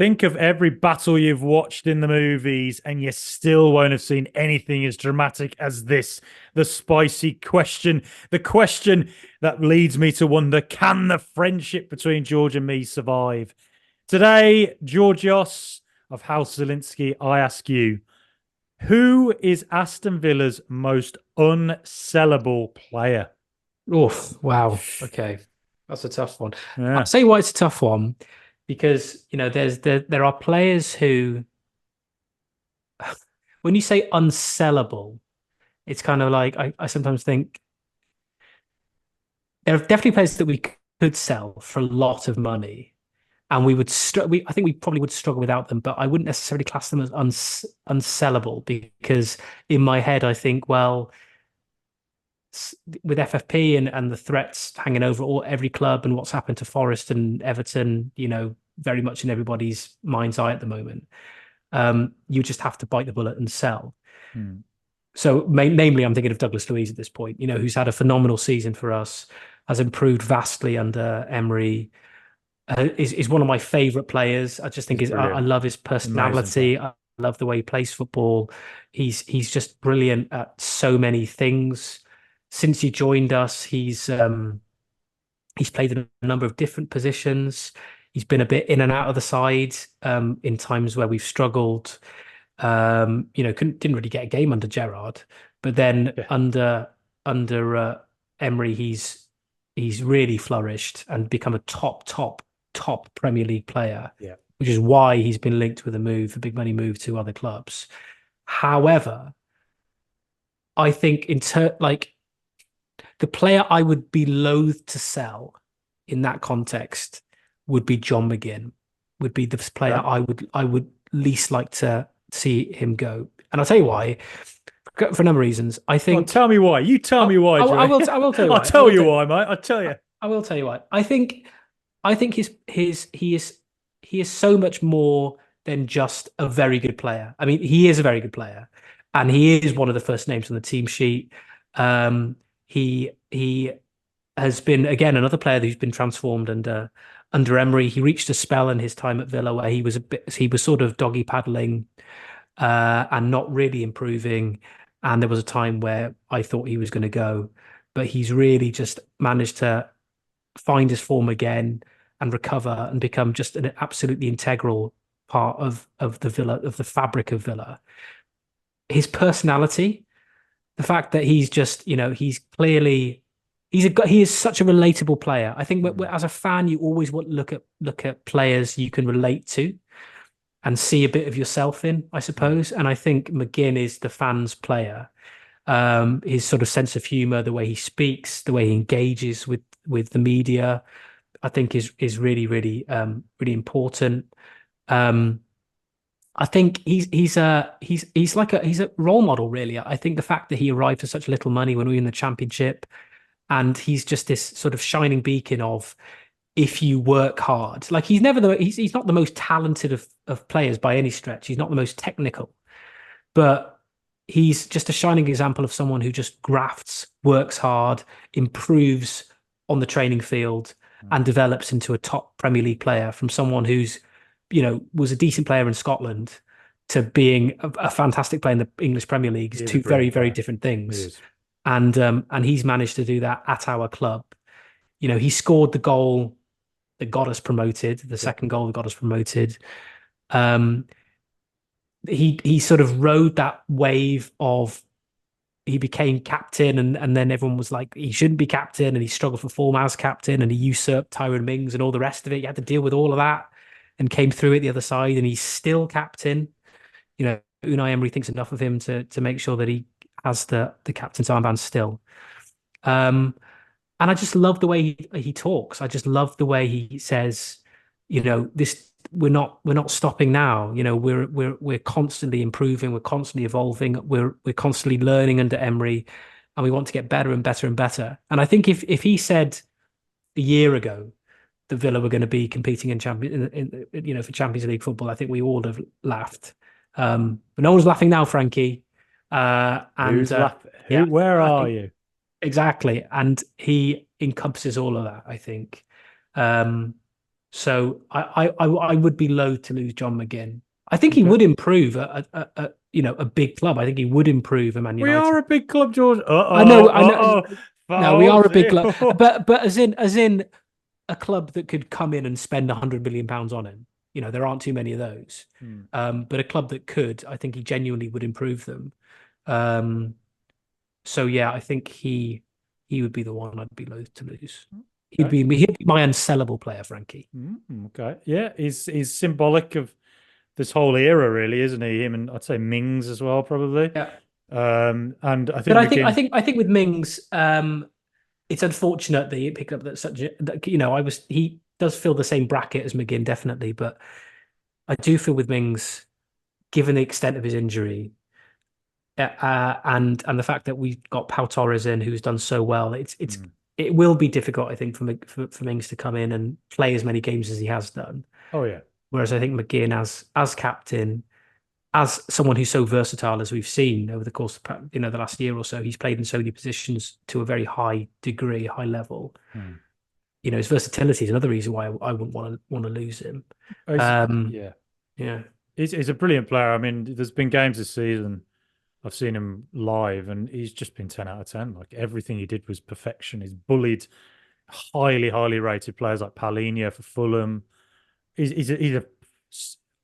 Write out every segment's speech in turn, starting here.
Think of every battle you've watched in the movies, and you still won't have seen anything as dramatic as this. The spicy question, the question that leads me to wonder, can the friendship between George and me survive? Today, Georgios of House Zielinski, I ask you, who is Aston Villa's most unsellable player? Oof, wow. Okay. That's a tough one. I'll Yeah, say why it's a tough one because, there are players who, when you say unsellable, it's kind of like I sometimes think there are definitely players that we could sell for a lot of money, and I think we probably would struggle without them, but I wouldn't necessarily class them as unsellable because in my head I think, well, with FFP and the threats hanging over every club and what's happened to Forest and Everton, very much in everybody's mind's eye at the moment. You just have to bite the bullet and sell. hmm. So, namely, I'm thinking of Douglas Luiz at this point, who's had a phenomenal season for us, has improved vastly under Emery, is one of my favourite players. I just think He's I brilliant. love his Amazing player. personality. I love the way he plays football. He's just brilliant at so many things. Since he joined us, he's played in a number of different positions. He's been a bit in and out of the side in times where we've struggled. Didn't really get a game under Gerrard, but then Yeah, under Emery, he's really flourished and become a top Premier League player, yeah. which is why he's been linked with a big money move to other clubs. However, I think like the player I would be loath to sell in that context would be John McGinn, would be the player Okay. I would least like to see him go. And I'll tell you why, for a number of reasons. I Go on, think tell me why. You tell me why, Joey. I will tell you I'll why. I tell will you tell why, mate. I'll tell you. I will tell you why. I think he is so much more than just a very good player. I mean, he is a very good player, and he is one of the first names on the team sheet. He has been again another player who's been transformed under Emery. He reached a spell in his time at Villa where he was sort of doggy paddling and not really improving. And there was a time where I thought he was going to go, but he's really just managed to find his form again and recover and become just an absolutely integral part of the Villa, of the fabric of Villa. His personality, the fact that he's just, he's clearly he is such a relatable player. I think Mm. as a fan, you always want to look at players you can relate to and see a bit of yourself in, I Yeah. suppose. And I think McGinn is the fans' player. His sort of sense of humor, the way he speaks, the way he engages with the media, I think is really, really, really important. Um, I think he's a role model, really. I think the fact that he arrived for such little money when we were in the championship, and he's just this sort of shining beacon of if you work hard. Like he's not the most talented of players by any stretch. He's not the most technical, but he's just a shining example of someone who just grafts, works hard, improves on the training field, Mm. and develops into a top Premier League player from someone who's, was a decent player in Scotland to being a fantastic player in the English Premier League He is is a two very, brilliant very player. different He things. is. And he's managed to do that at our club. He scored the goal that got us promoted, the Yeah. second goal that got us promoted. Um, he sort of rode that wave of he became captain and then everyone was like he shouldn't be captain and he struggled for form as captain and he usurped Tyrone Mings and all the rest of it. He had to deal with all of that and came through it the other side and he's still captain. Unai Emery thinks enough of him to make sure that he has the captain's armband still. Um, and I just love the way he talks. I just love the way he says, this we're not stopping now. We're constantly improving, we're constantly evolving, we're constantly learning under Emery, and we want to get better and better and better. And I think if he said a year ago that Villa were going to be competing in for Champions League football, I think we all have laughed. But no one's laughing now, Frankie. And Who's laughing? yeah, Who? Where I are think you? exactly. And he encompasses all of that, I think. Um, So I would be loath to lose John McGinn. I think he Okay. would improve a big club. I think he would improve a Man We are United. a big club, George. I know, I know. Uh-oh. No, we are Fouls. a big club, but as in a club that could come in and spend £100 million on him. There aren't too many of those. Hmm. But a club that could, I think he genuinely would improve them. Um, so yeah, I think he would be the one I'd be loath to lose. Okay. He'd be my unsellable player, Frankie. Okay. Yeah, he's symbolic of this whole era, really, isn't he? Him and I'd say Mings as well, probably. Yeah. And I But think McGinn. I think with Mings, it's unfortunate that he picked up that such a that, he does fill the same bracket as McGinn, definitely, but I do feel with Mings, given the extent of his injury, and the fact that we've got Pau Torres in who's done so well, Hmm. it will be difficult, I think, for Mings to come in and play as many games as he has done. Oh yeah. Whereas I think McGinn, as captain, as someone who's so versatile as we've seen over the course of the last year or so, he's played in so many positions to a very high degree, high level. Hmm. His versatility is another reason why I wouldn't want to lose him. Um, Yeah. yeah, He's a brilliant player. I mean, there's been games this season I've seen him live, and he's just been 10 out of 10. Like everything he did was perfection. He's bullied highly, highly rated players like Palhinha for Fulham. He's a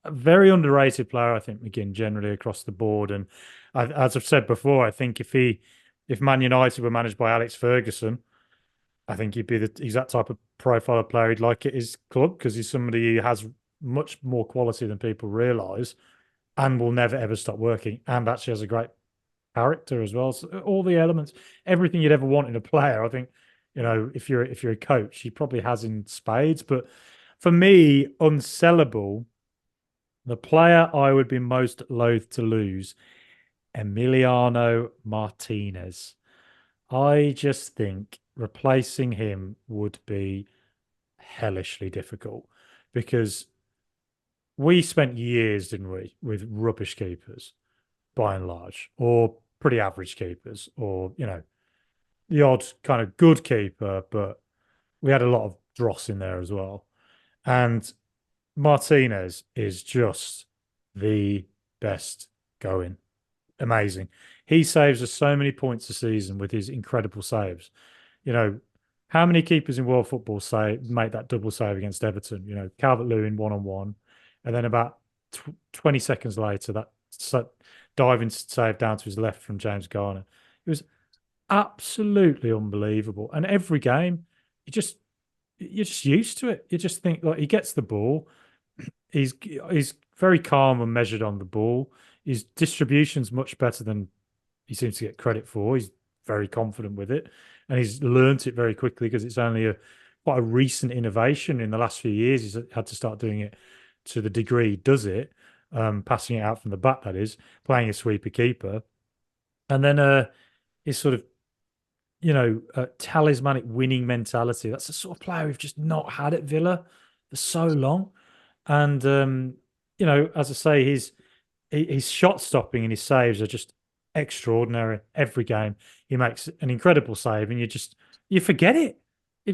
very underrated player, I think, McGinn, generally across the board. And as I've said before, I think if Man United were managed by Alex Ferguson, I think he'd be the exact type of profile of player he'd like at his club because he's somebody who has much more quality than people realise and will never ever stop working and actually has a great character as well. So all the elements, everything you'd ever want in a player, I think, if you're a coach, he probably has in spades. But for me, unsellable, the player I would be most loath to lose, Emiliano Martinez. I just think replacing him would be hellishly difficult because we spent years, didn't we, with rubbish keepers by and large, or pretty average keepers, or the odd kind of good keeper, but we had a lot of dross in there as well. And Martinez is just the best going. Amazing. He saves us so many points a season with his incredible saves. You know, how many keepers in world football say make that double save against Everton? Calvert-Lewin one-on-one, and then about 20 seconds later, that diving save down to his left from James Garner. It was absolutely unbelievable. And every game, you just you're just used to it. You just think like he gets the ball, he's very calm and measured on the ball. His distribution's much better than he seems to get credit for. He's very confident with it, and he's learnt it very quickly because it's only quite a recent innovation in the last few years. He's had to start doing it to the degree he does it, passing it out from the back. That is playing a sweeper keeper, and then his sort of talismanic winning mentality. That's the sort of player we've just not had at Villa for so long. And as I say, his shot stopping and his saves are just extraordinary. Every game he makes an incredible save, and you forget it.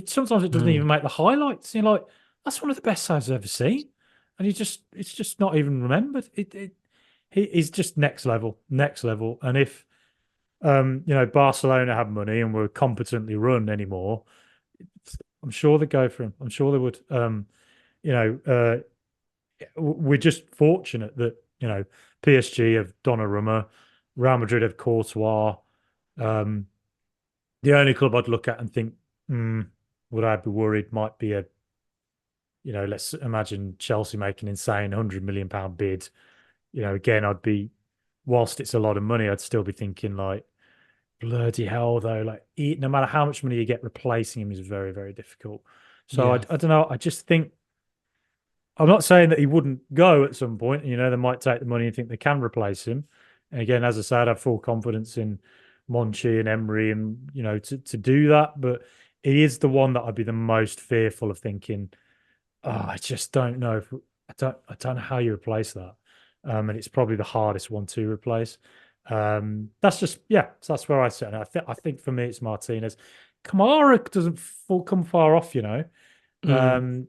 Sometimes it doesn't even Mm. make the highlights. You're like, that's one of the best saves I've ever seen, and it's just not even remembered. He's just next level, next level. And if Barcelona have money and were competently run anymore, I'm sure they'd go for him. I'm sure they would. You know, we're just fortunate that PSG have Donnarumma, Real Madrid have Courtois. Um, the only club I'd look at and think, would I be worried? Might be let's imagine Chelsea making an insane £100 million bid. Again, whilst it's a lot of money, I'd still be thinking like, bloody hell, though. Like, no matter how much money you get, replacing him is very, very difficult. So I Yeah. don't know. I just think I'm not saying that he wouldn't go at some point. They might take the money and think they can replace him. And again, as I said, I have full confidence in Monchi and Emery, and to do that. But it is the one that I'd be the most fearful of thinking. Oh, I just don't know if I don't know how you replace that. And it's probably the hardest one to replace. That's just so that's where I sit. And I think for me it's Martinez. Kamara doesn't come far off. Mm. Um,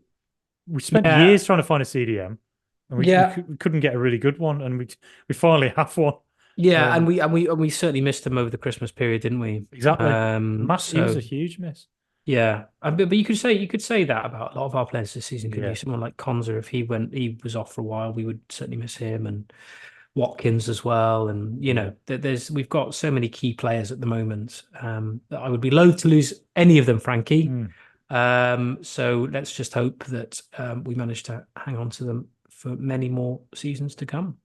we spent Yeah, years trying to find a CDM, and yeah, we couldn't get a really good one, and we finally have one. yeah, and we certainly missed him over the Christmas period, didn't we? Exactly. He was a So huge miss. yeah, but you could say that about a lot of our players this season, couldn't you? Yeah. Someone like Konza, if he was off for a while, we would certainly miss him, and Watkins as well. And Yeah. we've got so many key players at the moment that I would be loath to lose any of them, Frankie. Mm. So let's just hope that we manage to hang on to them for many more seasons to come.